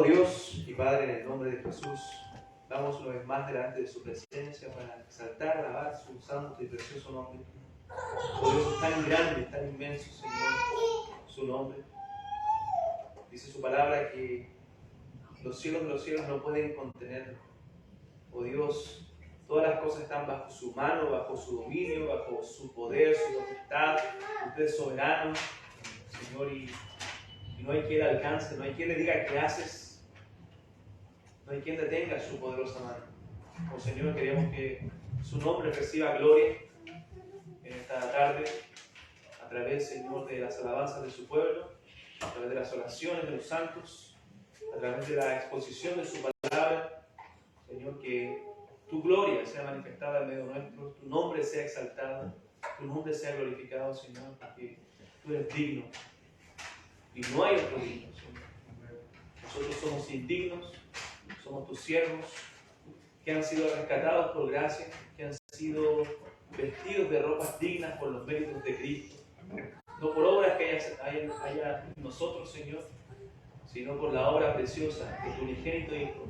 Dios y Padre, en el nombre de Jesús, vamos una vez más delante de su presencia para exaltar, alabar su santo y precioso nombre. Oh Dios, es tan grande, tan inmenso, Señor, su nombre. Dice su palabra que los cielos de los cielos no pueden contenerlo. Oh Dios, todas las cosas están bajo su mano, bajo su dominio, bajo su poder, su potestad. Usted es soberano, Señor, y no hay quien alcance, no hay quien le diga qué haces, no hay quien detenga su poderosa mano. Oh Señor, queremos que su nombre reciba gloria en esta tarde, a través, Señor, de las alabanzas de su pueblo, a través de las oraciones de los santos, a través de la exposición de su palabra. Señor, que tu gloria sea manifestada en medio nuestro, tu nombre sea exaltado, tu nombre sea glorificado, Señor, porque tú eres digno y no hay otro digno, Señor. Nosotros somos indignos, somos tus siervos que han sido rescatados por gracia, que han sido vestidos de ropas dignas por los méritos de Cristo, no por obras que haya en nosotros, Señor, sino por la obra preciosa de tu unigénito Hijo,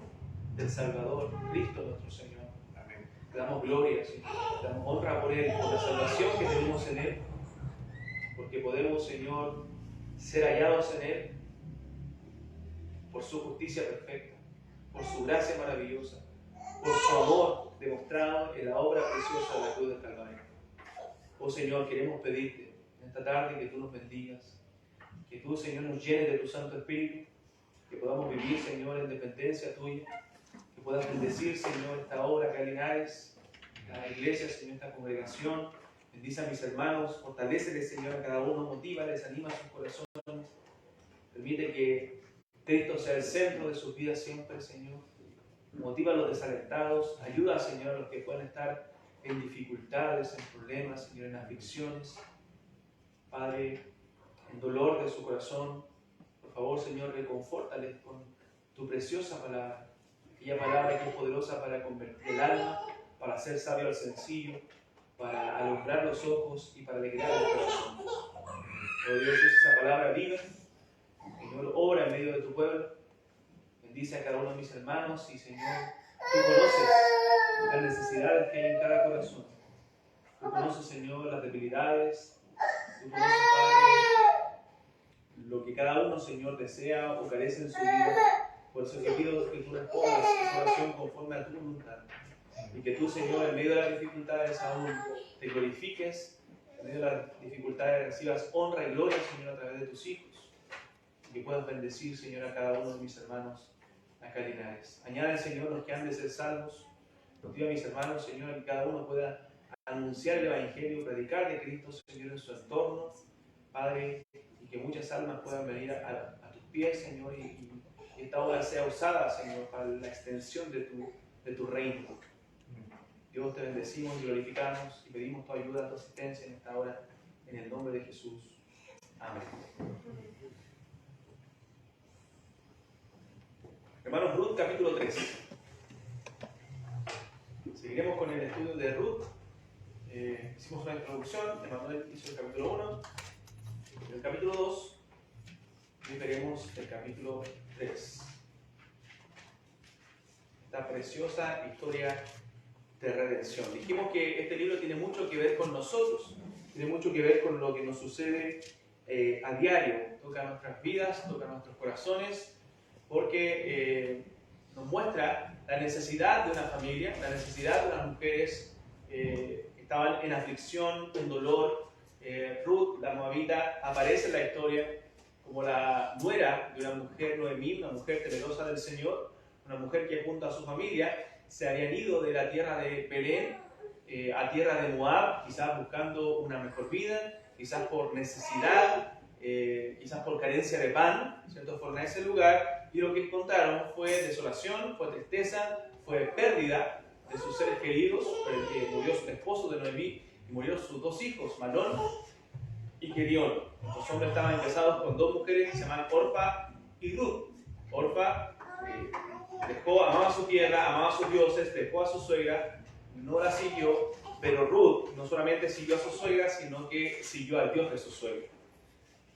del Salvador, Cristo nuestro Señor. Amén. Te damos gloria, Señor, te damos honra por Él, por la salvación que tenemos en Él, porque podemos, Señor, ser hallados en Él, por su justicia perfecta, por su gracia maravillosa, por su amor demostrado en la obra preciosa de la cruz del Calvario. Oh Señor, queremos pedirte en esta tarde que tú nos bendigas, que tú, Señor, nos llenes de tu Santo Espíritu, que podamos vivir, Señor, en dependencia tuya, que puedas bendecir, Señor, esta obra acá en Linares, la iglesia, Señor, esta congregación. Bendice a mis hermanos, fortaléceles, Señor, a cada uno, motívales, anima sus corazones. Permite que Cristo sea el centro de sus vidas siempre, Señor. Motiva a los desalentados, ayuda, Señor, a los que pueden estar en dificultades, en problemas, Señor, en aflicciones. Padre, en dolor de su corazón, por favor, Señor, reconfórtales con tu preciosa palabra, aquella palabra que es poderosa para convertir el alma, para hacer sabio al sencillo, para alumbrar los ojos y para alegrar el corazón. Oh Dios, usa esa palabra viva, Señor, obra en medio de tu pueblo. Bendice a cada uno de mis hermanos y, Señor, tú conoces las necesidades que hay en cada corazón. Tú conoces, Señor, las debilidades. Tú conoces, Padre, lo que cada uno, Señor, desea o carece en su vida. Por eso te pido que tú respondas esa oración conforme a tu voluntad. Y que tú, Señor, en medio de las dificultades aún te glorifiques, en medio de las dificultades recibas honra y gloria, Señor, a través de tus hijos. Y que puedas bendecir, Señor, a cada uno de mis hermanos acá en Linares. Añade, Señor, los que han de ser salvos. Motiva a mis hermanos, Señor, que cada uno pueda anunciar el Evangelio, predicar de Cristo, Señor, en su entorno, Padre, y que muchas almas puedan venir a tus pies, Señor, y esta obra sea usada, Señor, para la extensión de tu reino. Dios, te bendecimos y glorificamos y pedimos tu ayuda, tu asistencia en esta hora, en el nombre de Jesús. Amén. Hermanos, Ruth, capítulo 3. Seguiremos con el estudio de Ruth. Hicimos una introducción, Emanuel hizo el capítulo 1. En el capítulo 2 hoy veremos el capítulo 3. Esta preciosa historia de redención. Dijimos que este libro tiene mucho que ver con nosotros, tiene mucho que ver con lo que nos sucede a diario. Toca nuestras vidas, toca nuestros corazones, porque nos muestra la necesidad de una familia, la necesidad de unas mujeres que estaban en aflicción, en dolor. Ruth, la moabita, aparece en la historia como la nuera de una mujer, Noemí, una mujer temerosa del Señor, una mujer que junto a su familia se habían ido de la tierra de Belén a tierra de Moab, quizás buscando una mejor vida, quizás por necesidad, quizás por carencia de pan, ¿cierto? Fueron a ese lugar y lo que encontraron fue desolación, fue tristeza, fue pérdida de sus seres queridos. Murió su esposo de Noemí y murieron sus dos hijos, Malón y Querión. Los hombres estaban casados con dos mujeres que se llaman Orpa y Ruth. Orpa amaba su tierra, amaba a sus dioses, dejó a su suegra, no la siguió, pero Ruth no solamente siguió a su suegra, sino que siguió al Dios de su suegra.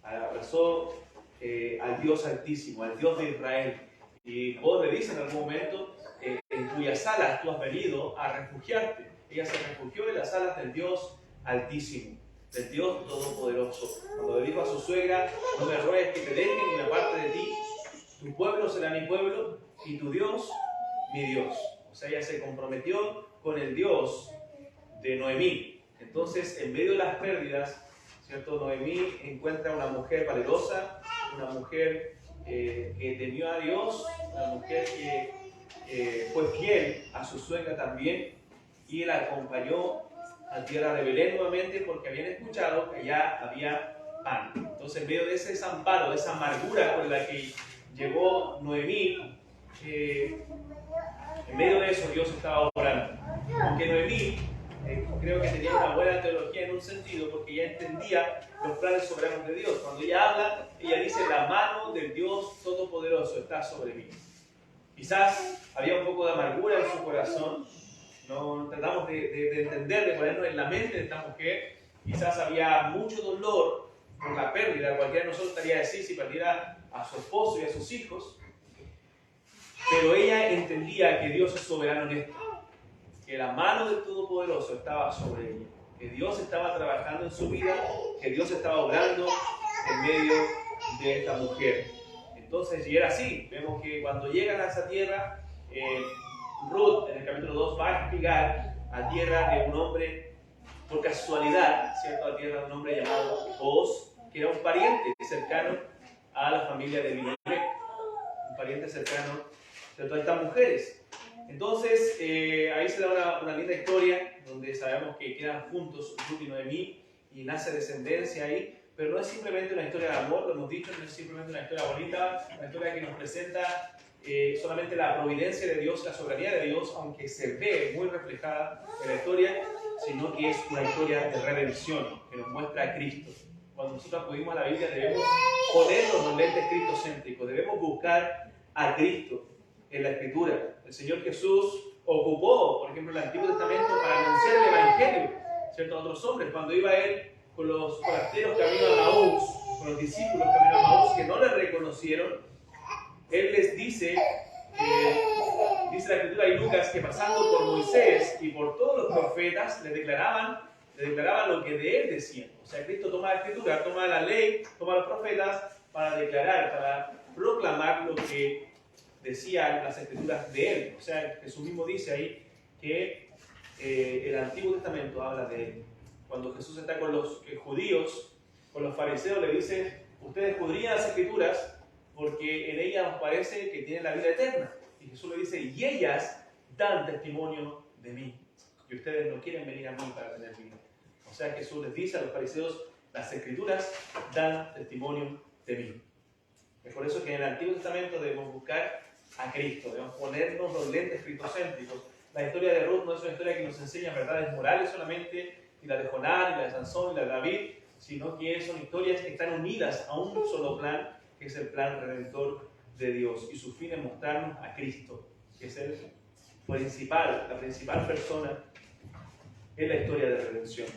Abrazó al Dios Altísimo, al Dios de Israel. Y Dios le dice en algún momento, en cuyas alas tú has venido a refugiarte. Ella se refugió en las alas del Dios Altísimo, del Dios Todopoderoso. Cuando le dijo a su suegra, no me ruegues que te deje ni me aparte de ti, tu pueblo será mi pueblo y tu Dios mi Dios. O sea, ella se comprometió con el Dios de Noemí. Entonces, en medio de las pérdidas, ¿cierto? Noemí encuentra una mujer valerosa, una mujer que temió a Dios, una mujer que fue fiel a su suegra también, y la acompañó a tierra de Belén nuevamente porque habían escuchado que ya había pan. Entonces, en medio de ese desamparo, de esa amargura con la que llegó Noemí, en medio de eso Dios estaba obrando. Aunque Noemí creo que tenía una buena teología en un sentido, porque ella entendía los planes soberanos de Dios. Cuando ella habla, ella dice, la mano del Dios Todopoderoso está sobre mí. Quizás había un poco de amargura en su corazón. No tratamos de entender, de ponernos en la mente de esta mujer. Quizás había mucho dolor por la pérdida. Cualquiera de nosotros estaría así si perdiera a su esposo y a sus hijos. Pero ella entendía que Dios es soberano en esto, que la mano del Todopoderoso estaba sobre ella, que Dios estaba trabajando en su vida, que Dios estaba obrando en medio de esta mujer. Entonces, y era así. Vemos que cuando llegan a esa tierra, Ruth en el capítulo 2 va a explicar a tierra de un hombre, por casualidad, ¿cierto? A tierra de un hombre llamado Boaz, que era un pariente cercano a la familia de Elimelech, un pariente cercano, ¿cierto? A estas mujeres. Entonces, ahí se da una linda historia donde sabemos que quedan juntos Ruth y Noemí y nace descendencia ahí, pero no es simplemente una historia de amor, lo hemos dicho, no es simplemente una historia bonita, una historia que nos presenta solamente la providencia de Dios, la soberanía de Dios, aunque se ve muy reflejada en la historia, sino que es una historia de redención que nos muestra a Cristo. Cuando nosotros acudimos a la Biblia debemos ponernos los lentes cristocéntricos, debemos buscar a Cristo en la Escritura. El Señor Jesús ocupó, por ejemplo, el Antiguo Testamento para anunciar el Evangelio, ¿cierto? A otros hombres. Cuando iba Él con los forasteros camino a Maús, con los discípulos camino a Maús, que no le reconocieron, Él les dice, dice la Escritura y Lucas, que pasando por Moisés y por todos los profetas, le declaraban lo que de Él decían. O sea, Cristo toma la Escritura, toma la ley, toma los profetas para declarar, para proclamar lo que decían las Escrituras de Él. O sea, Jesús mismo dice ahí que el Antiguo Testamento habla de Él. Cuando Jesús está con los judíos, con los fariseos, le dice, ustedes escudriñan las Escrituras porque en ellas os parece que tienen la vida eterna. Y Jesús le dice, y ellas dan testimonio de mí. Y ustedes no quieren venir a mí para tener vida. O sea, Jesús les dice a los fariseos, las Escrituras dan testimonio de mí. Es por eso que en el Antiguo Testamento debemos buscar a Cristo, debemos ponernos los lentes cristocéntricos. La historia de Ruth no es una historia que nos enseña verdades morales solamente, ni la de Jonás, ni la de Sansón, ni la de David, sino que son historias que están unidas a un solo plan, que es el plan redentor de Dios. Y su fin es mostrarnos a Cristo, que es el principal, la principal persona en la historia de redención.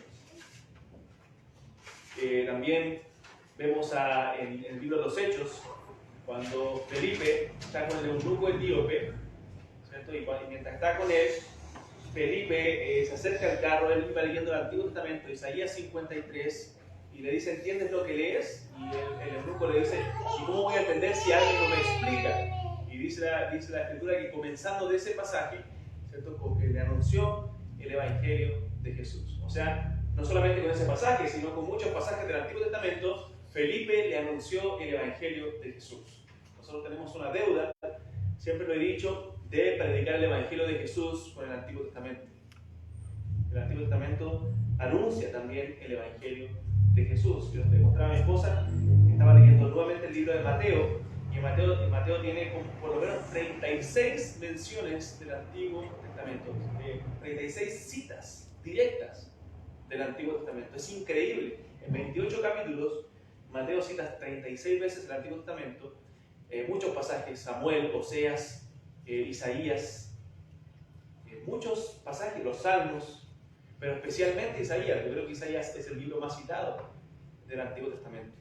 También vemos en el libro de los Hechos, cuando Felipe está con el eunuco etíope, ¿cierto? Y mientras está con él, Felipe se acerca al carro, él iba leyendo el Antiguo Testamento, Isaías 53, y le dice, ¿entiendes lo que lees? Y el eunuco le dice, ¿y cómo voy a entender si alguien no me explica? Y dice la Escritura que comenzando de ese pasaje, ¿cierto? Porque le anunció el Evangelio de Jesús. O sea, no solamente con ese pasaje, sino con muchos pasajes del Antiguo Testamento, Felipe le anunció el Evangelio de Jesús. Nosotros tenemos una deuda, siempre lo he dicho, de predicar el Evangelio de Jesús con el Antiguo Testamento. El Antiguo Testamento anuncia también el Evangelio de Jesús. Yo te mostraba a mi esposa, estaba leyendo nuevamente el libro de Mateo, y Mateo tiene por lo menos 36 menciones del Antiguo Testamento, 36 citas directas del Antiguo Testamento. Es increíble. En 28 capítulos, Mateo cita 36 veces el Antiguo Testamento, muchos pasajes, Samuel, Oseas, Isaías, muchos pasajes, los Salmos, pero especialmente Isaías. Yo creo que Isaías es el libro más citado del Antiguo Testamento.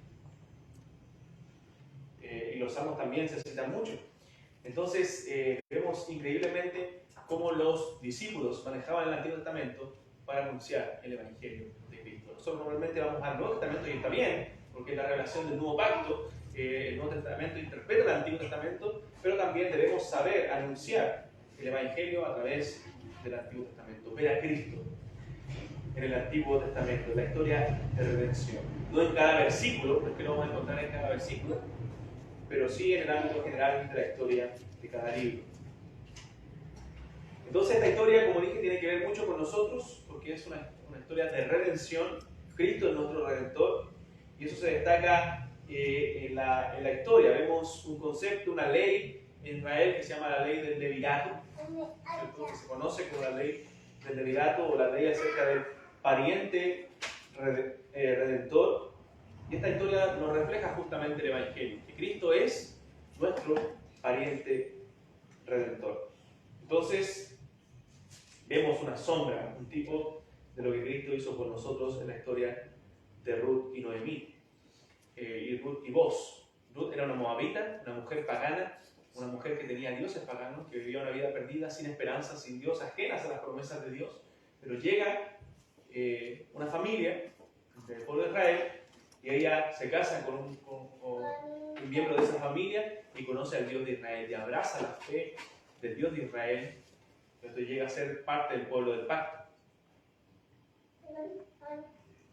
Y los Salmos también se citan mucho. Entonces, vemos increíblemente cómo los discípulos manejaban el Antiguo Testamento para anunciar el Evangelio de Cristo. Nosotros normalmente vamos al Nuevo Testamento y está bien, porque es la revelación del Nuevo Pacto. El Nuevo Testamento interpreta el Antiguo Testamento, pero también debemos saber anunciar el Evangelio a través del Antiguo Testamento. Ver a Cristo en el Antiguo Testamento, en la historia de redención. No en cada versículo, porque lo vamos a encontrar en cada versículo, pero sí en el ámbito general de la historia de cada libro. Entonces esta historia, como dije, tiene que ver mucho con nosotros, porque es una historia de redención. Cristo es nuestro Redentor, y eso se destaca en la historia. Vemos un concepto, una ley en Israel que se llama la ley del levirato, que se conoce como la ley del levirato o la ley acerca del pariente redentor. Y esta historia nos refleja justamente el Evangelio, que Cristo es nuestro pariente redentor. Entonces, vemos una sombra, un tipo de lo que Cristo hizo por nosotros en la historia de Ruth y Noemí, y Ruth y Boz. Ruth era una moabita, una mujer pagana, una mujer que tenía dioses paganos, que vivía una vida perdida, sin esperanza, sin Dios, ajenas a las promesas de Dios. Pero llega una familia del pueblo de Israel, y ella se casa con un miembro de esa familia y conoce al Dios de Israel, y abraza la fe del Dios de Israel. Entonces llega a ser parte del pueblo del pacto.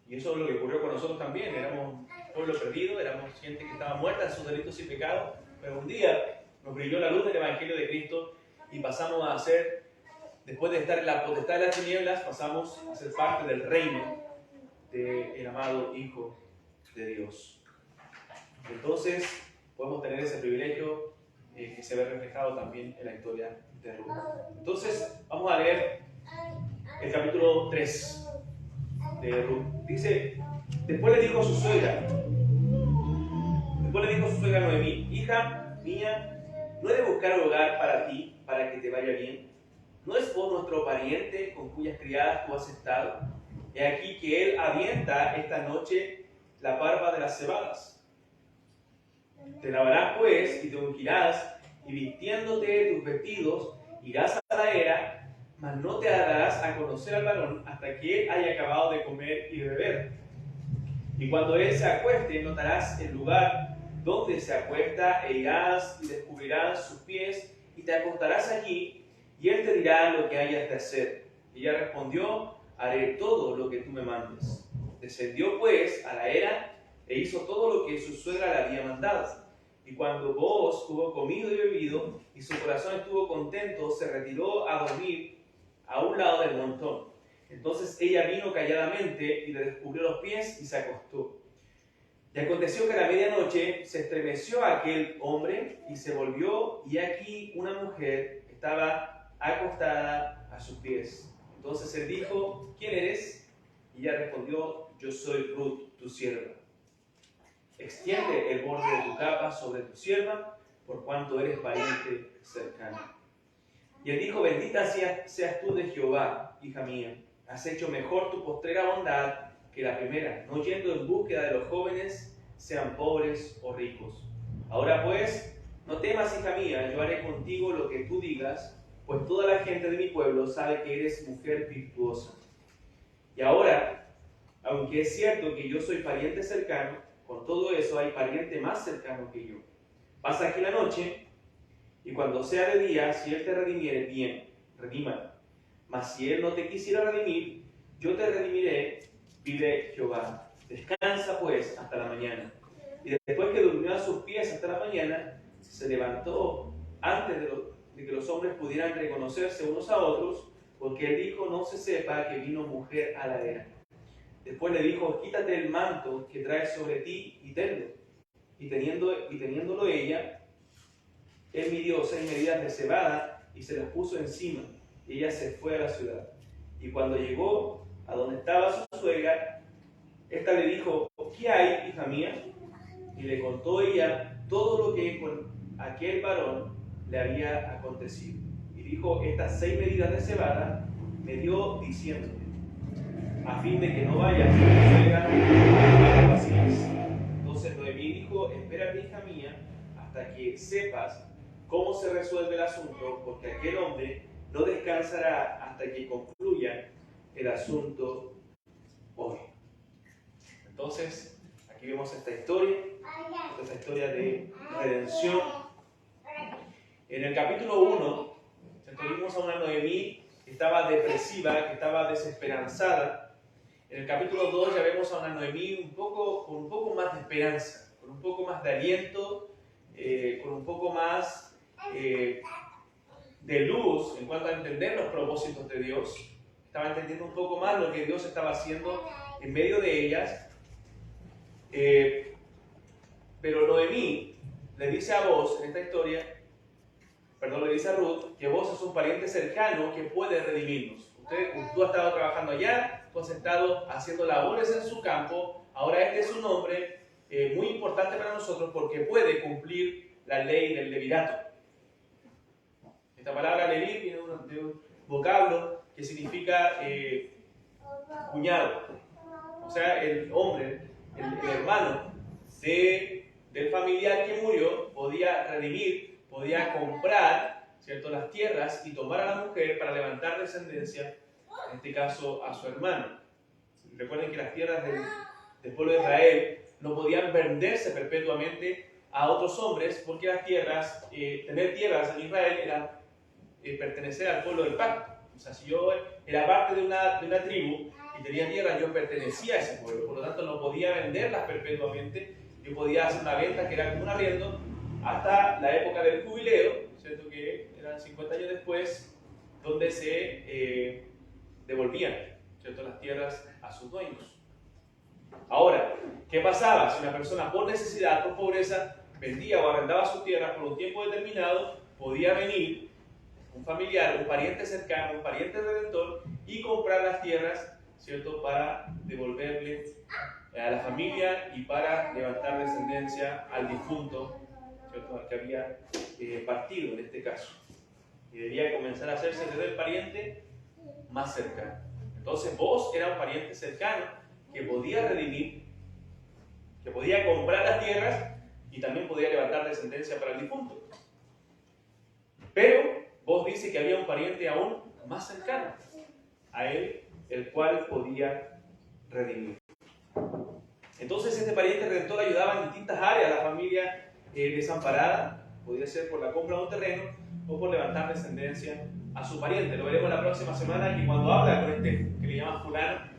Y eso es lo que ocurrió con nosotros también. Éramos un pueblo perdido, éramos gente que estaba muerta en sus delitos y pecados, pero un día nos brilló la luz del Evangelio de Cristo y pasamos a ser, después de estar en la potestad de las tinieblas, pasamos a ser parte del reino del amado Hijo de Dios. Entonces podemos tener ese privilegio que se ve reflejado también en la historia de Ruth. Entonces vamos a leer el capítulo 3 de Ruth. Dice: después le dijo a su suegra Noemí: hija mía, ¿no he de buscar hogar para ti, para que te vaya bien? ¿No es vos nuestro pariente con cuyas criadas tú has estado? He aquí que él avienta esta noche la parva de las cebadas. Te lavarás pues y te ungirás, y vistiéndote tus vestidos irás a la era, mas no te darás a conocer al varón hasta que él haya acabado de comer y beber. Y cuando él se acueste, notarás el lugar donde se acuesta, e irás y descubrirás sus pies, y te acostarás allí, y él te dirá lo que hayas de hacer. Y ella respondió: haré todo lo que tú me mandes. Descendió pues a la era e hizo todo lo que su suegra le había mandado. Y cuando Booz hubo comido y bebido, y su corazón estuvo contento, se retiró a dormir a un lado del montón. Entonces ella vino calladamente y le descubrió los pies y se acostó. Y aconteció que a la medianoche se estremeció aquel hombre y se volvió, y aquí una mujer estaba acostada a sus pies. Entonces él dijo: ¿quién eres? Y ella respondió: yo soy Ruth, tu sierva. Extiende el borde de tu capa sobre tu sierva, por cuanto eres pariente cercano. Y él dijo: bendita seas tú de Jehová, hija mía. Has hecho mejor tu postrera bondad que la primera, no yendo en búsqueda de los jóvenes, sean pobres o ricos. Ahora pues, no temas, hija mía, yo haré contigo lo que tú digas, pues toda la gente de mi pueblo sabe que eres mujer virtuosa. Y ahora, aunque es cierto que yo soy pariente cercano, con todo eso hay pariente más cercano que yo. Pasa aquí la noche, y cuando sea de día, si él te redimiere, bien, redímalo. Mas si él no te quisiera redimir, yo te redimiré, vive Jehová. Descansa pues hasta la mañana. Y después que durmió a sus pies hasta la mañana, se levantó antes de que los hombres pudieran reconocerse unos a otros, porque él dijo: no se sepa que vino mujer a la era. Después le dijo: quítate el manto que traes sobre ti y tenlo. Y teniéndolo ella, él midió 6 medidas de cebada y se las puso encima. Y ella se fue a la ciudad. Y cuando llegó a donde estaba su suegra, ésta le dijo: ¿qué hay, hija mía? Y le contó ella todo lo que con aquel varón le había acontecido. Y dijo: estas 6 medidas de cebada me dio diciendo, a fin de que no vayas a tu suegra a vaciles. Entonces Noemí dijo: espérate, hija mía, hasta que sepas cómo se resuelve el asunto, porque aquel hombre no descansará hasta que concluya el asunto hoy. Entonces, aquí vemos esta historia de redención. En el capítulo 1, vimos a una Noemí que estaba depresiva, que estaba desesperanzada. En el capítulo 2 ya vemos a una Noemí con un poco más de esperanza, con un poco más de aliento, con un poco más de luz en cuanto a entender los propósitos de Dios. Estaba entendiendo un poco más lo que Dios estaba haciendo en medio de ellas. Pero Noemí le dice a Boaz en esta historia, le dice a Ruth, que Boaz es un pariente cercano que puede redimirnos. Tú has estado trabajando allá, tú has estado haciendo labores en su campo, ahora este es un hombre muy importante para nosotros porque puede cumplir la ley del levirato. Esta palabra levir viene de un vocablo que significa cuñado. O sea, el hombre, el hermano del familiar que murió podía redimir, podía comprar, ¿cierto?, las tierras y tomar a la mujer para levantar descendencia, en este caso a su hermano. Recuerden que las tierras del pueblo de Israel no podían venderse perpetuamente a otros hombres porque las tierras, tener tierras en Israel era pertenecer al pueblo del pacto. O sea, si yo era parte de una tribu y tenía tierra, yo pertenecía a ese pueblo, por lo tanto no podía venderlas perpetuamente. Yo podía hacer una venta que era como un arriendo hasta la época del jubileo, ¿cierto?, que eran 50 años después, donde se devolvían, ¿cierto?, las tierras a sus dueños. Ahora, ¿qué pasaba? Si una persona por necesidad, por pobreza, vendía o arrendaba sus tierras por un tiempo determinado, podía venir un familiar, un pariente cercano, un pariente redentor y comprar las tierras, ¿cierto?, para devolverle a la familia y para levantar descendencia al difunto, ¿cierto?, al que había partido en este caso. Y debía comenzar a hacerse desde el pariente más cercano. Entonces Boaz era un pariente cercano que podía redimir, que podía comprar las tierras y también podía levantar descendencia para el difunto. Pero Boaz dice que había un pariente aún más cercano a él, el cual podía redimir. Entonces este pariente redentor ayudaba en distintas áreas a la familia desamparada, podía ser por la compra de un terreno o por levantar descendencia a su pariente. Lo veremos la próxima semana, que cuando habla con este que le llama fulano,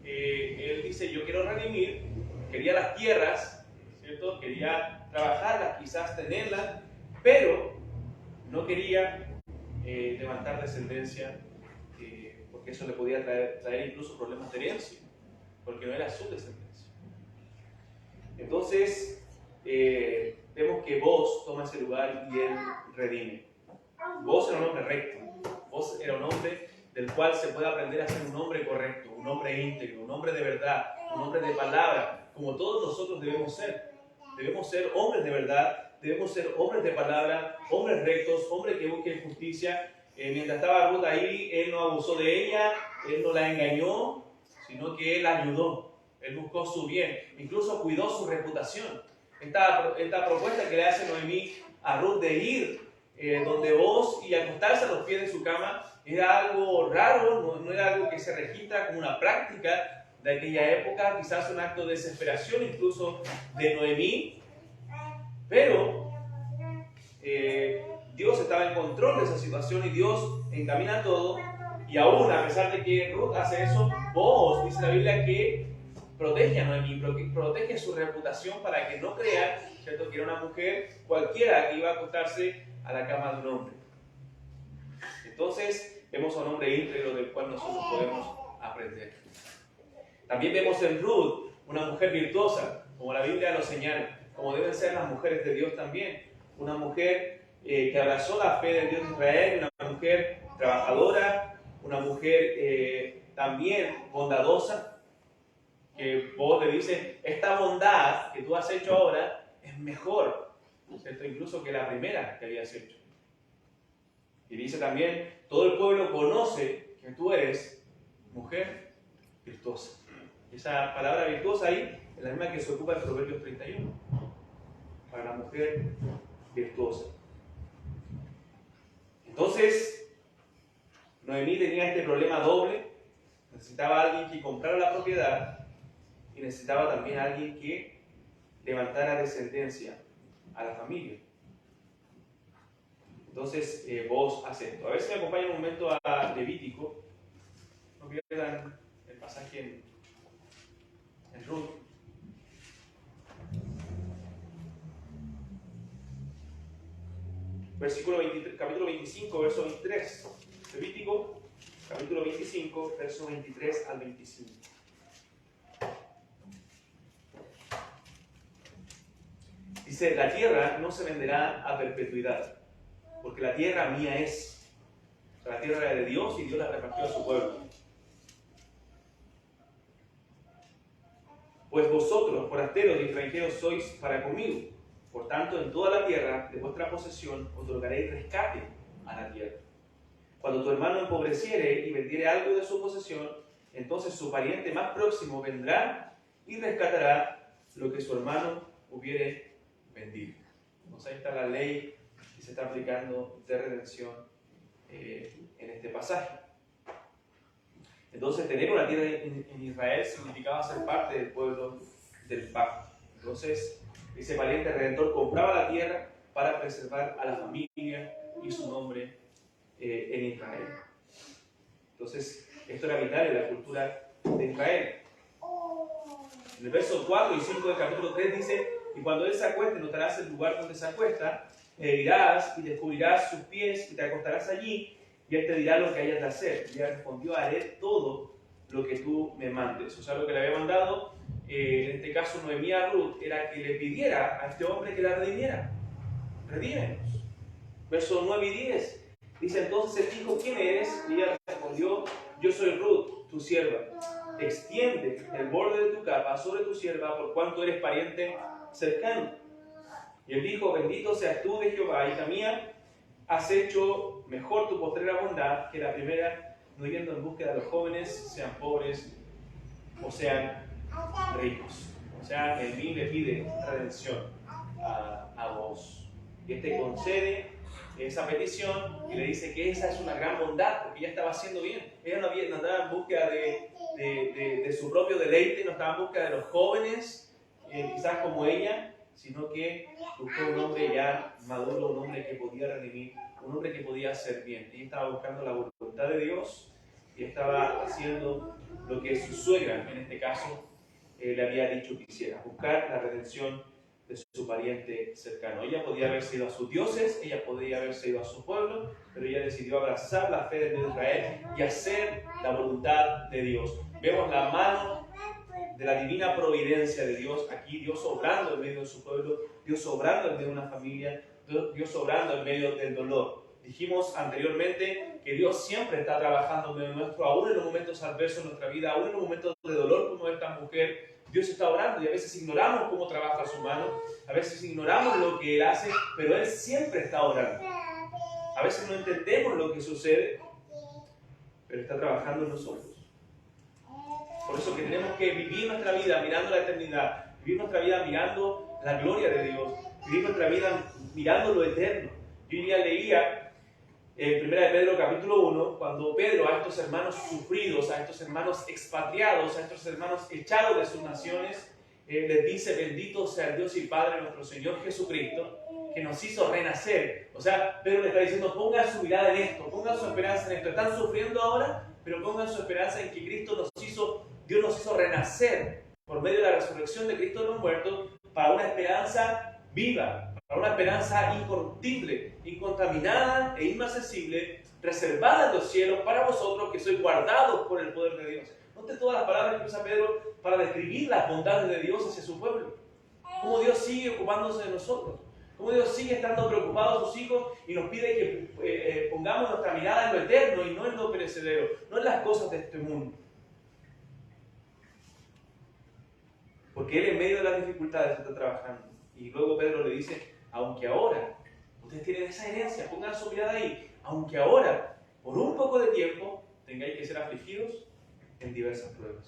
él dice: yo quiero redimir, quería las tierras, ¿cierto?, quería trabajarlas, quizás tenerlas, pero no quería levantar descendencia, porque eso le podía traer incluso problemas de herencia, porque no era su descendencia. Entonces, vemos que Boaz toma ese lugar y él redime. Boaz era un hombre recto. Boaz era un hombre del cual se puede aprender a ser un hombre correcto, un hombre íntegro, un hombre de verdad, un hombre de palabra, como todos nosotros debemos ser. Debemos ser hombres de verdad, debemos ser hombres de palabra, hombres rectos, hombres que busquen justicia. Mientras estaba Ruth ahí, él no abusó de ella, él no la engañó, sino que él la ayudó. Él buscó su bien, incluso cuidó su reputación. Esta propuesta que le hace Noemí a Ruth de ir donde Boaz y acostarse a los pies de su cama era algo raro, no era algo que se registra como una práctica de aquella época, quizás un acto de desesperación incluso de Noemí, pero Dios estaba en control de esa situación y Dios encamina todo, y aún a pesar de que Ruth hace eso, Boaz, dice la Biblia, que protege a Noemí, protege su reputación para que no crean, ¿cierto?, que era una mujer cualquiera que iba a acostarse a la cama de un hombre. Entonces vemos a un hombre íntegro del cual nosotros podemos aprender. También vemos en Ruth una mujer virtuosa, como la Biblia lo señala, como deben ser las mujeres de Dios también. Una mujer que abrazó la fe del Dios de Israel, una mujer trabajadora, una mujer también bondadosa, que Boaz le dice: esta bondad que tú has hecho ahora es mejor, ¿cierto?, incluso que la primera que habías hecho. Y dice también: todo el pueblo conoce que tú eres mujer virtuosa. Esa palabra virtuosa ahí es la misma que se ocupa en Proverbios 31, para la mujer virtuosa. Entonces, Noemí tenía este problema doble. Necesitaba a alguien que comprara la propiedad y necesitaba también a alguien que levantara descendencia a la familia. Entonces, vos haces esto. A ver si me acompañan un momento a Levítico. No pierdan el pasaje en Ruth. Capítulo 25, verso 23. Levítico, capítulo 25, verso 23 al 25. Dice, la tierra no se venderá a perpetuidad, porque la tierra mía es. O sea, la tierra era de Dios y Dios la repartió a su pueblo. Pues vosotros, forasteros y extranjeros, sois para conmigo. Por tanto, en toda la tierra de vuestra posesión otorgaréis rescate a la tierra. Cuando tu hermano empobreciere y vendiere algo de su posesión, entonces su pariente más próximo vendrá y rescatará lo que su hermano hubiere vendido. Entonces ahí está la ley que se está aplicando de redención en este pasaje. Entonces tener una tierra en Israel significaba ser parte del pueblo del pacto. Entonces ese valiente redentor compraba la tierra para preservar a la familia y su nombre en Israel. Entonces esto era vital en la cultura de Israel. En el verso 4 y 5 del capítulo 3 dice: y cuando él se acueste, notarás el lugar donde se acuesta, irás y descubrirás sus pies y te acostarás allí, y él te dirá lo que hayas de hacer. Y ella respondió: haré todo lo que tú me mandes. O sea, lo que le había mandado, en este caso Noemí a Ruth, era que le pidiera a este hombre que la redimiera. Redímenos. Versos 9 y 10. Dice: entonces él dijo: ¿quién eres? Y ella respondió: yo soy Ruth, tu sierva. Extiende el borde de tu capa sobre tu sierva, por cuanto eres pariente cercano. Y él dijo: bendito seas tú de Jehová, hija mía, has hecho mejor tu postrera bondad que la primera, no yendo en búsqueda de los jóvenes, sean pobres o sean ricos. O sea, en mí le pide redención a vos. Y este concede esa petición y le dice que esa es una gran bondad, porque ella estaba haciendo bien. Ella no estaba en búsqueda de su propio deleite, no estaba en búsqueda de los jóvenes, quizás como ella, sino que buscó un hombre ya maduro, un hombre que podía redimir, un hombre que podía hacer bien. Ella estaba buscando la voluntad de Dios y estaba haciendo lo que su suegra, en este caso, le había dicho que hiciera: buscar la redención de su pariente cercano. Ella podía haberse ido a sus dioses, ella podía haberse ido a su pueblo, pero ella decidió abrazar la fe de Israel y hacer la voluntad de Dios. Vemos la mano de la divina providencia de Dios aquí, Dios obrando en medio de su pueblo, Dios obrando en medio de una familia, Dios obrando en medio del dolor. Dijimos anteriormente que Dios siempre está trabajando en medio nuestro, aún en los momentos adversos de nuestra vida, aún en los momentos de dolor como esta mujer. Dios está obrando y a veces ignoramos cómo trabaja su mano, a veces ignoramos lo que Él hace, pero Él siempre está obrando. A veces no entendemos lo que sucede, pero está trabajando en nosotros. Por eso que tenemos que vivir nuestra vida mirando la eternidad, vivir nuestra vida mirando la gloria de Dios, vivir nuestra vida mirando lo eterno. Yo ya leía en 1 Pedro capítulo 1, cuando Pedro a estos hermanos sufridos, a estos hermanos expatriados, a estos hermanos echados de sus naciones, les dice: bendito sea el Dios y Padre de nuestro Señor Jesucristo, que nos hizo renacer. O sea, Pedro le está diciendo: pongan su mirada en esto, pongan su esperanza en esto. Están sufriendo ahora, pero pongan su esperanza en que Dios nos hizo renacer por medio de la resurrección de Cristo de los muertos, para una esperanza viva, para una esperanza incorruptible, incontaminada e inaccesible, reservada en los cielos para vosotros, que sois guardados por el poder de Dios. Note todas las palabras que usa Pedro para describir las bondades de Dios hacia su pueblo. Cómo Dios sigue ocupándose de nosotros. Cómo Dios sigue estando preocupado de sus hijos y nos pide que pongamos nuestra mirada en lo eterno y no en lo perecedero, no en las cosas de este mundo. Porque Él en medio de las dificultades está trabajando. Y luego Pedro le dice: aunque ahora, ustedes tienen esa herencia, pongan su mirada ahí, aunque ahora, por un poco de tiempo, tengáis que ser afligidos en diversas pruebas.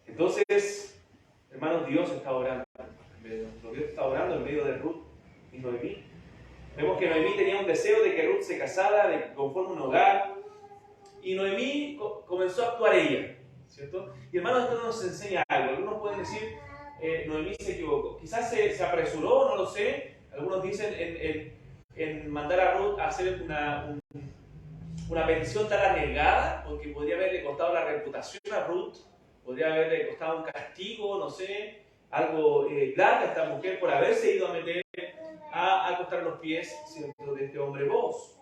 Entonces, hermanos, Dios está orando. Dios está orando en medio de Ruth y Noemí. Vemos que Noemí tenía un deseo de que Ruth se casara, de que conforme un hogar, y Noemí comenzó a actuar ella, ¿cierto? Y hermanos, esto nos enseña algo. Algunos pueden decir, Noemí se equivocó. Quizás se apresuró, no lo sé. Algunos dicen en mandar a Ruth a hacer una petición tan arriesgada, porque podría haberle costado la reputación a Ruth, podría haberle costado un castigo, no sé, algo grave a esta mujer por haberse ido a meter a acostar los pies, ¿cierto?, de este hombre Boaz.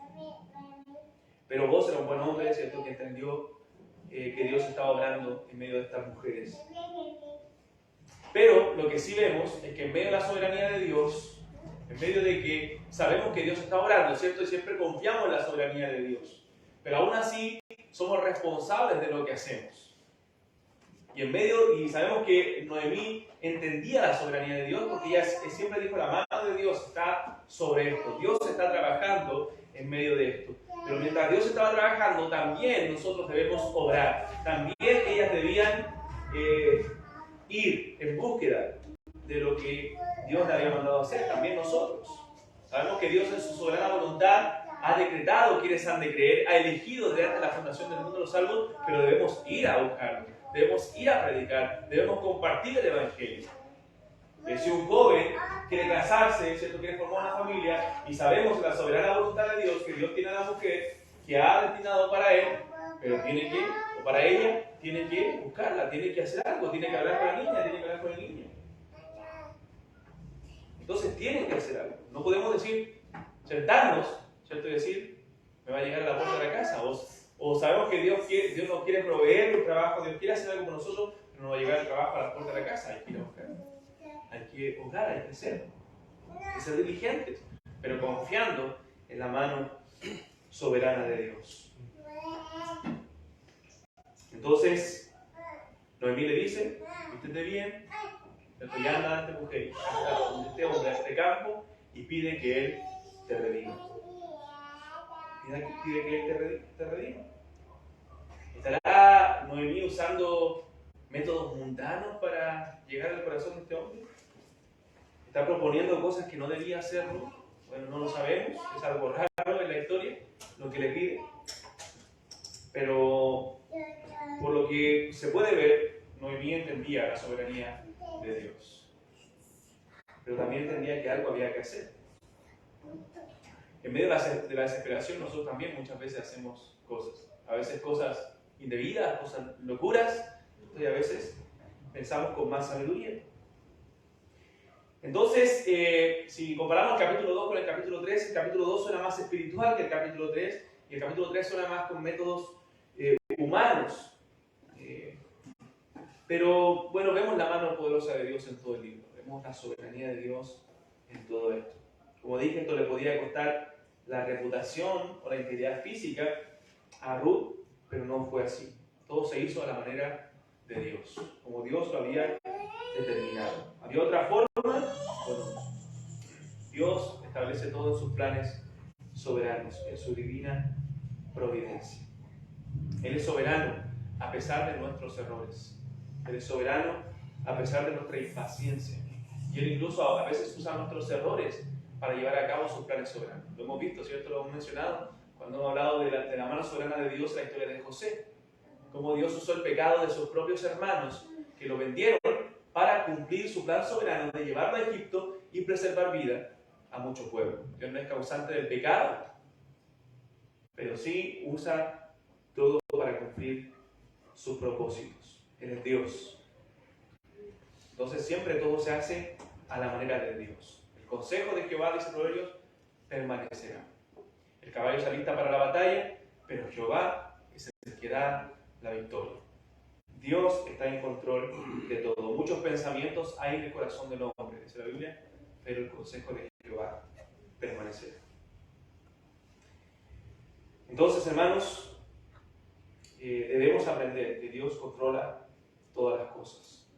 Pero Boaz era un buen hombre, ¿cierto?, que entendió que Dios estaba obrando en medio de estas mujeres. Pero lo que sí vemos es que en medio de la soberanía de Dios, en medio de que sabemos que Dios está obrando, ¿cierto?, y siempre confiamos en la soberanía de Dios, pero aún así somos responsables de lo que hacemos. Y sabemos que Noemí entendía la soberanía de Dios, porque ella siempre dijo: la mano de Dios está sobre esto, Dios está trabajando en medio de esto. Pero mientras Dios estaba trabajando, también nosotros debemos obrar. También ellas debían ir en búsqueda de lo que Dios le había mandado hacer, también nosotros. Sabemos que Dios en su soberana voluntad ha decretado quienes han de creer, ha elegido desde la fundación del mundo los salvos, pero debemos ir a buscarlo, debemos ir a predicar, debemos compartir el Evangelio. Si un joven quiere casarse, ¿cierto?, quiere formar una familia, y sabemos la soberana voluntad de Dios, que Dios tiene a la mujer que ha destinado para él, pero tiene que, o para ella, tiene que buscarla, tiene que hacer algo, tiene que hablar con la niña, tiene que hablar con el niño. Entonces tienen que hacer algo. No podemos decir, sentarnos, ¿cierto?, y decir, me va a llegar a la puerta de la casa. O sabemos que Dios nos quiere proveer un trabajo, Dios quiere hacer algo con nosotros, pero no va a llegar el trabajo a la puerta de la casa. Hay que ir a buscarlo. Hay que orar, hay que ser diligentes, pero confiando en la mano soberana de Dios. Entonces, Noemí le dice: vístete bien, estoy andando ante mujer, hasta este hombre, a este campo, y pide que él te redima. Pide que él te redima. ¿Estará Noemí usando métodos mundanos para llegar al corazón de este hombre? ¿Está proponiendo cosas que no debía hacerlo? Bueno, no lo sabemos, es algo raro en la historia lo que le pide. Pero por lo que se puede ver, Noemí entendía la soberanía de Dios. Pero también entendía que algo había que hacer. En medio de la desesperación, nosotros también muchas veces hacemos cosas. A veces cosas indebidas, cosas locuras, y a veces pensamos con más sabiduría. Entonces, si comparamos el capítulo 2 con el capítulo 3, el capítulo 2 suena más espiritual que el capítulo 3, y el capítulo 3 suena más con métodos humanos. Pero bueno, vemos la mano poderosa de Dios en todo el libro, vemos la soberanía de Dios en todo esto. Como dije, esto le podía costar la reputación o la integridad física a Ruth, pero no fue así. Todo se hizo a la manera de Dios, como Dios lo había determinado. ¿Había otra forma? Bueno, Dios establece todo en sus planes soberanos, en su divina providencia. Él es soberano a pesar de nuestros errores. Él es soberano a pesar de nuestra impaciencia. Y Él incluso a veces usa nuestros errores para llevar a cabo sus planes soberanos. Lo hemos visto, ¿cierto? Lo hemos mencionado cuando hemos hablado de la mano soberana de Dios en la historia de José. Cómo Dios usó el pecado de sus propios hermanos que lo vendieron para cumplir su plan soberano de llevarlo a Egipto y preservar vida a mucho pueblo. Dios no es causante del pecado, pero sí usa todo para cumplir sus propósitos. Él es Dios. Entonces siempre todo se hace a la manera de Dios. El consejo de Jehová, dice Proverbios, permanecerá. El caballo se alista para la batalla, pero Jehová es el que da la victoria. Dios está en control de todo. Muchos pensamientos hay en el corazón del hombre, dice la Biblia, pero el consejo de Jehová permanecerá. Entonces, hermanos, debemos aprender que Dios controla todas las cosas.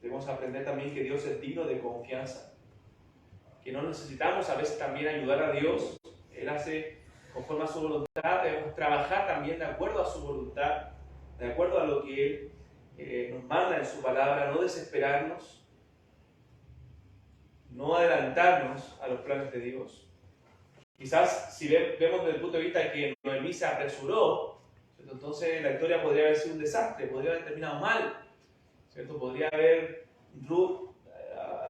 Debemos aprender también que Dios es digno de confianza, que no necesitamos a veces también ayudar a Dios. Él hace conforme a su voluntad, debemos trabajar también de acuerdo a su voluntad, de acuerdo a lo que Él nos manda en su palabra, no desesperarnos, no adelantarnos a los planes de Dios. Quizás si vemos desde el punto de vista que Noemí se apresuró, ¿cierto? Entonces la historia podría haber sido un desastre, podría haber terminado mal, ¿cierto? Podría haber Ruth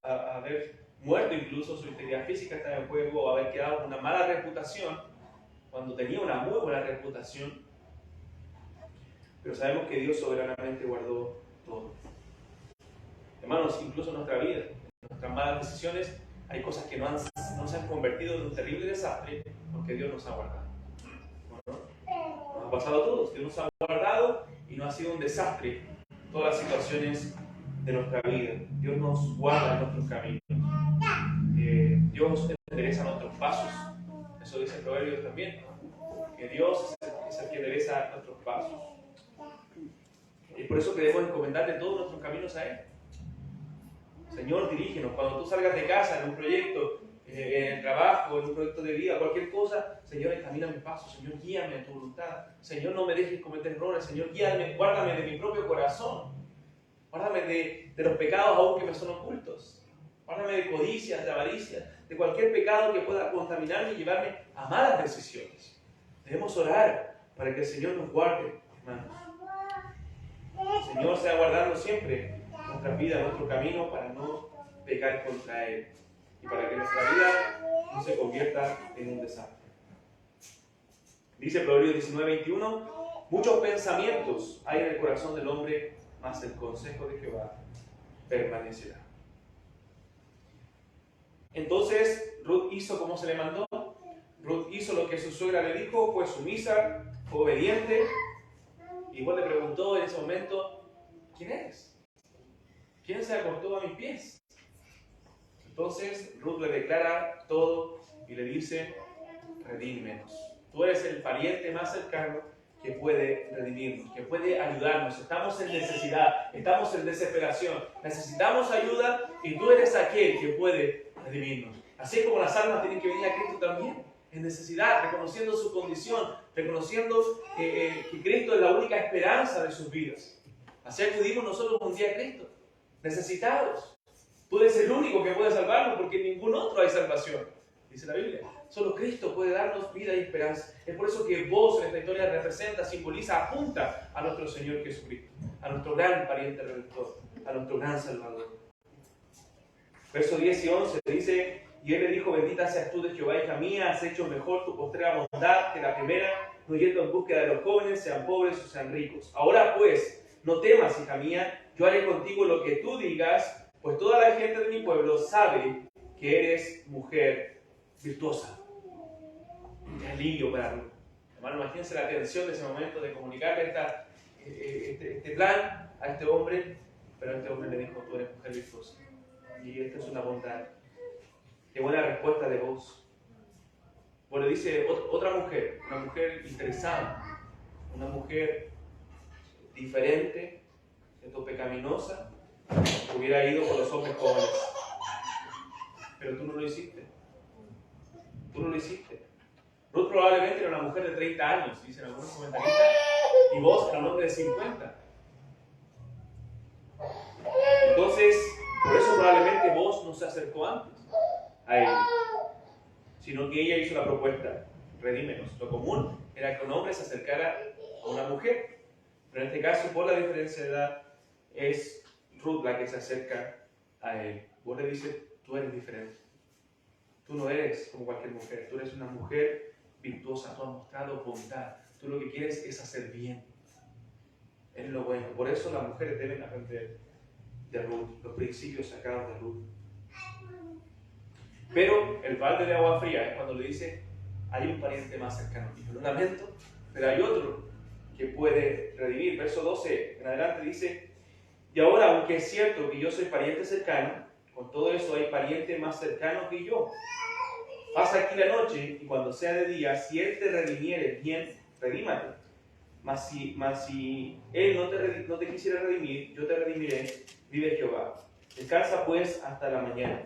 haber muerto, incluso su integridad física estaba en juego, haber quedado con una mala reputación cuando tenía una muy buena reputación. Pero sabemos que Dios soberanamente guardó todo. Hermanos, incluso en nuestra vida, en nuestras malas decisiones, hay cosas que no se han convertido en un terrible desastre porque Dios nos ha guardado. ¿No? Nos ha pasado a todos, Dios nos ha guardado y no ha sido un desastre todas las situaciones de nuestra vida. Dios nos guarda en nuestros caminos. Dios endereza nuestros pasos. Eso dice el Proverbio también, ¿no? Que Dios es el que endereza nuestros pasos. Y por eso que debemos encomendarle todos nuestros caminos a Él. Señor, dirígenos. Cuando tú salgas de casa, en un proyecto, en el trabajo, en un proyecto de vida, cualquier cosa, Señor, encamina mi paso. Señor, guíame a tu voluntad. Señor, no me dejes cometer errores. Señor, guíame, guárdame de mi propio corazón. Guárdame de los pecados aún que me son ocultos. Guárdame de codicias, de avaricia, de cualquier pecado que pueda contaminarme y llevarme a malas decisiones. Debemos orar para que el Señor nos guarde, hermanos. El Señor sea guardando siempre nuestra vida, nuestro camino, para no pecar contra Él y para que nuestra vida no se convierta en un desastre. Dice Proverbios 19:21, muchos pensamientos hay en el corazón del hombre, mas el consejo de Jehová permanecerá. Entonces Ruth hizo como se le mandó. Ruth hizo lo que su suegra le dijo, fue sumisa, fue obediente. Y Igual le preguntó en ese momento, ¿quién eres? ¿Quién se acostó a mis pies? Entonces Ruth le declara todo y le dice, redímenos. Tú eres el pariente más cercano que puede redimirnos, que puede ayudarnos. Estamos en necesidad, estamos en desesperación, necesitamos ayuda y tú eres aquel que puede redimirnos. Así como las almas tienen que venir a Cristo también, en necesidad, reconociendo su condición, reconociendo que Cristo es la única esperanza de sus vidas. Así acudimos nosotros un día a Cristo, necesitados. Tú eres el único que puede salvarnos porque en ningún otro hay salvación, dice la Biblia. Solo Cristo puede darnos vida y esperanza. Es por eso que vos en esta historia representa, simboliza, apunta a nuestro Señor Jesucristo, a nuestro gran pariente redentor, a nuestro gran Salvador. Versos 10 y 11 dice, y él le dijo, bendita seas tú de Jehová, hija mía, has hecho mejor tu postrera bondad que la primera, no yendo en búsqueda de los jóvenes, sean pobres o sean ricos. Ahora pues, no temas, hija mía, yo haré contigo lo que tú digas, pues toda la gente de mi pueblo sabe que eres mujer virtuosa. Qué alivio para Ruth. Hermano, imagínense la tensión de ese momento de comunicarle este plan a este hombre, pero este hombre le dijo, tú eres mujer virtuosa. Y esta es una bondad. Qué buena respuesta de vos. Bueno, dice otra mujer, una mujer interesada, una mujer diferente, pecaminosa, hubiera ido con los hombres jóvenes. Pero tú no lo hiciste. Tú no lo hiciste. Ruth probablemente era una mujer de 30 años, dicen algunos comentaristas, y vos era un hombre de 50. Entonces, por eso probablemente vos no se acercó antes a él, sino que ella hizo la propuesta, redímenos. Lo común era que un hombre se acercara a una mujer, pero en este caso, por la diferencia de edad, es Ruth la que se acerca a él. Vos le dices, tú eres diferente. Tú no eres como cualquier mujer, tú eres una mujer virtuosa, tú has mostrado bondad. Tú lo que quieres es hacer bien. Es lo bueno. Por eso las mujeres deben aprender de Ruth, los principios sacados de Ruth. Pero el balde de agua fría es cuando le dice, hay un pariente más cercano. Y lo lamento, pero hay otro que puede redimir. Verso 12 en adelante dice, y ahora, aunque es cierto que yo soy pariente cercano, con todo eso hay pariente más cercano que yo. Pasa aquí la noche y cuando sea de día, si él te redimiere, bien, redímate. Mas si él no te quisiera redimir, yo te redimiré, vive Jehová. Descansa pues hasta la mañana.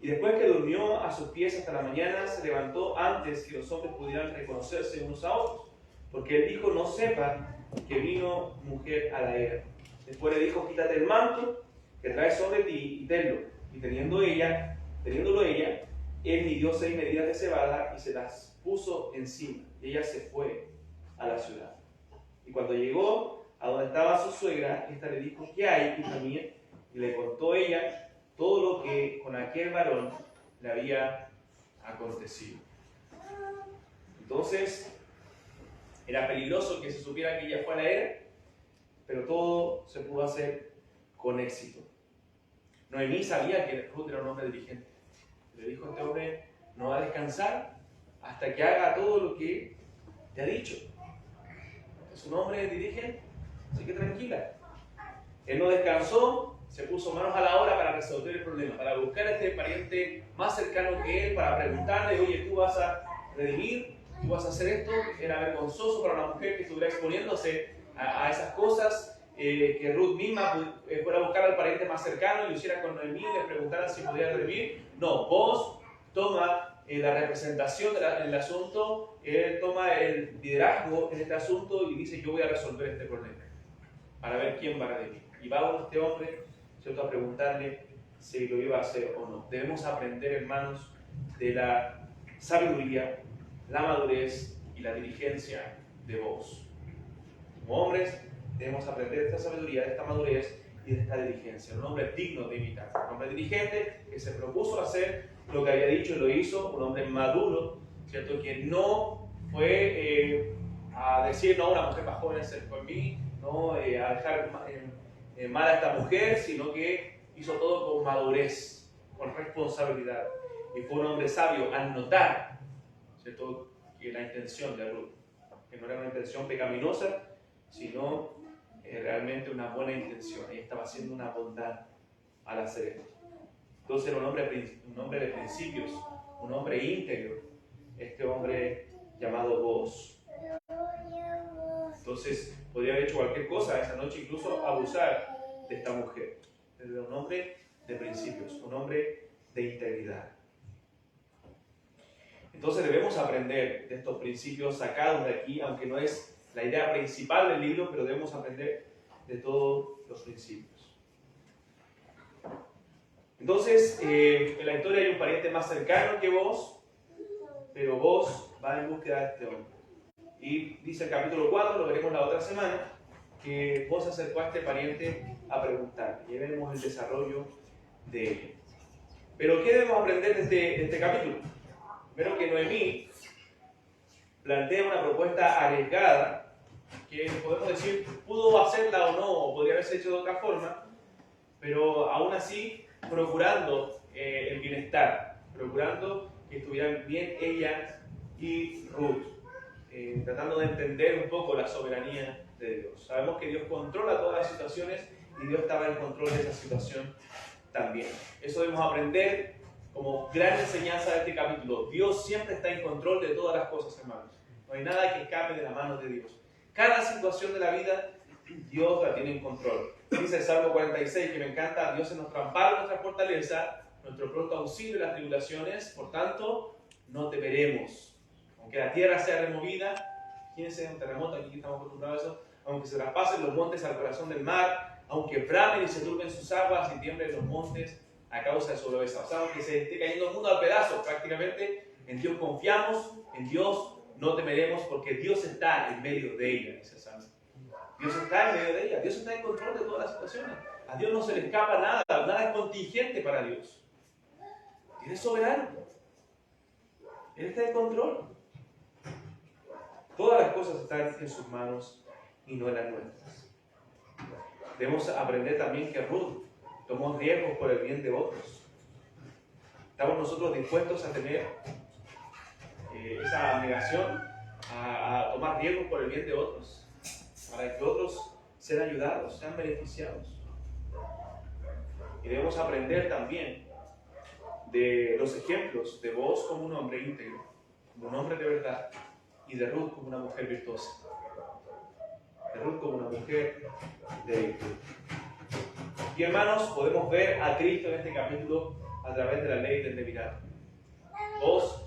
Y después que durmió a sus pies hasta la mañana, se levantó antes que los hombres pudieran reconocerse unos a otros. Porque él dijo, no sepa que vino mujer a la era. Después le dijo, quítate el manto que traes sobre ti y tenlo. Y teniéndolo ella, él midió 6 medidas de cebada y se las puso encima. Y ella se fue a la ciudad. Y cuando llegó a donde estaba su suegra, ésta le dijo: ¿qué hay, hija mía? Y le contó ella todo lo que con aquel varón le había acontecido. Entonces, era peligroso que se supiera que ella fue a la era, pero todo se pudo hacer con éxito. Noemí sabía que Ruth era un hombre diligente. Le dijo: este hombre no va a descansar hasta que haga todo lo que te ha dicho. Es un hombre diligente, así que tranquila. Él no descansó, se puso manos a la obra para resolver el problema, para buscar a este pariente más cercano que él, para preguntarle: oye, tú vas a redimir, tú vas a hacer esto. Era vergonzoso para una mujer que estuviera exponiéndose a esas cosas. Que Ruth misma fuera a buscar al pariente más cercano y lo hiciera con Noemí y le preguntara si podía redimir. No, vos toma la representación del asunto, él toma el liderazgo en este asunto y dice: yo voy a resolver este problema para ver quién va a redimir. Y va este hombre, ¿cierto?, a preguntarle si lo iba a hacer o no. Debemos aprender, hermanos, de la sabiduría, la madurez y la diligencia de vos. Como hombres, debemos aprender de esta sabiduría, de esta madurez y de esta diligencia. Un hombre digno de imitar. Un hombre diligente que se propuso hacer lo que había dicho y lo hizo. Un hombre maduro, ¿cierto?, que no fue a decir: no, una mujer más joven es por mí, no a dejar mal a esta mujer, sino que hizo todo con madurez, con responsabilidad. Y fue un hombre sabio al notar, ¿cierto?, que la intención de Ruth, que no era una intención pecaminosa, sino realmente una buena intención. Ella estaba haciendo una bondad al hacer esto. Entonces era un hombre de principios, un hombre íntegro, este hombre llamado Boaz. Entonces podría haber hecho cualquier cosa esa noche, incluso abusar de esta mujer. Era un hombre de principios, un hombre de integridad. Entonces debemos aprender de estos principios sacados de aquí, aunque no es la idea principal del libro, pero debemos aprender de todos los principios. Entonces, en la historia hay un pariente más cercano que vos, pero vos va en búsqueda de este hombre. Y dice el capítulo 4, lo veremos la otra semana, que vos se acercó a este pariente a preguntar. Y veremos el desarrollo de él. Pero, ¿qué debemos aprender de este capítulo? Primero, que Noemí plantea una propuesta arriesgada, que podemos decir pudo hacerla o no, o podría haberse hecho de otra forma, pero aún así procurando el bienestar, procurando que estuvieran bien ella y Ruth, tratando de entender un poco la soberanía de Dios. Sabemos que Dios controla todas las situaciones y Dios estaba en control de esa situación también. Eso debemos aprender como gran enseñanza de este capítulo. Dios siempre está en control de todas las cosas, hermanos. No hay nada que escape de las manos de Dios. Cada situación de la vida, Dios la tiene en control. Dice el Salmo 46, que me encanta: Dios es nuestro amparo, nuestra fortaleza, nuestro pronto auxilio en las tribulaciones, por tanto, no temeremos. Aunque la tierra sea removida, fíjense, un terremoto, aquí estamos acostumbrados a eso, aunque se traspasen los montes al corazón del mar, aunque bramen y se turben sus aguas y tiemblen los montes a causa de su braveza. O sea, aunque se esté cayendo el mundo al pedazo, prácticamente en Dios confiamos, en Dios no temeremos, porque Dios está en medio de ella, dice Salmo. Dios está en medio de ella, Dios está en control de todas las situaciones. A Dios no se le escapa nada, nada es contingente para Dios. Él es soberano. Él está en control. Todas las cosas están en sus manos y no en las nuestras. Debemos aprender también que Ruth tomó riesgos por el bien de otros. ¿Estamos nosotros dispuestos a tener esa abnegación, a tomar riesgos por el bien de otros, para que otros sean ayudados, sean beneficiados? Y debemos aprender también de los ejemplos de vos como un hombre íntegro, como un hombre de verdad, y de Ruth como una mujer virtuosa, de Ruth como una mujer de virtud. Y hermanos, podemos ver a Cristo en este capítulo a través de la ley del levirato. Vos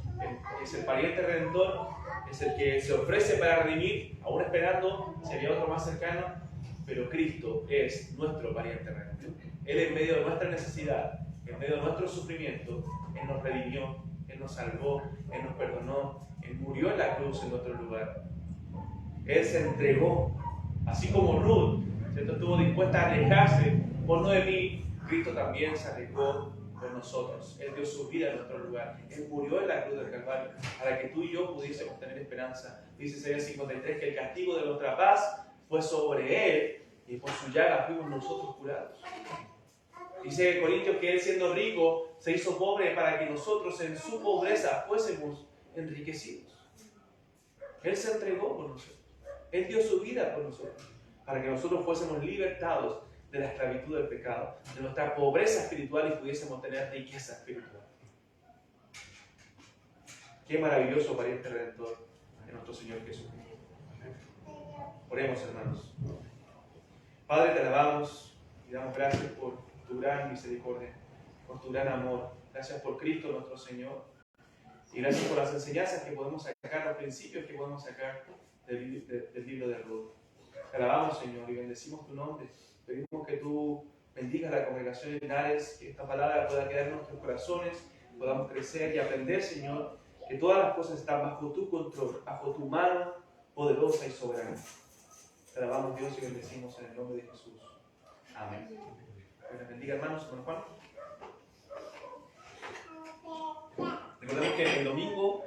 es el pariente redentor, es el que se ofrece para redimir, aún esperando si había otro más cercano, pero Cristo es nuestro pariente redentor. Él, en medio de nuestra necesidad, en medio de nuestro sufrimiento, Él nos redimió, Él Él nos salvó, Él nos perdonó, Él murió en la cruz en nuestro lugar. Él se entregó, así como Ruth, ¿cierto? Estuvo dispuesta a arriesgarse por Noemí. Cristo también se arriesgó por nosotros. Él dio su vida en nuestro lugar. Él murió en la cruz del Calvario para que tú y yo pudiésemos tener esperanza. Dice Isaías 53 que el castigo de nuestra paz fue sobre Él y por su llaga fuimos nosotros curados. Dice Corintios que Él, siendo rico, se hizo pobre para que nosotros en su pobreza fuésemos enriquecidos. Él se entregó por nosotros. Él dio su vida por nosotros, para que nosotros fuésemos libertados de la esclavitud del pecado, de nuestra pobreza espiritual y pudiésemos tener riqueza espiritual. Qué maravilloso pariente redentor de nuestro Señor Jesucristo. Oremos, hermanos. Padre, te alabamos y damos gracias por tu gran misericordia, por tu gran amor. Gracias por Cristo nuestro Señor. Y gracias por las enseñanzas que podemos sacar, los principios que podemos sacar del libro de Ruth. Te alabamos, Señor, y bendecimos tu nombre. Pedimos que tú bendigas la congregación de Linares, que esta palabra pueda quedar en nuestros corazones, podamos crecer y aprender, Señor, que todas las cosas están bajo tu control, bajo tu mano poderosa y soberana. Te alabamos, Dios, y bendecimos en el nombre de Jesús. Amén. Que les bendiga, hermanos, hermano Juan. Recordemos que el domingo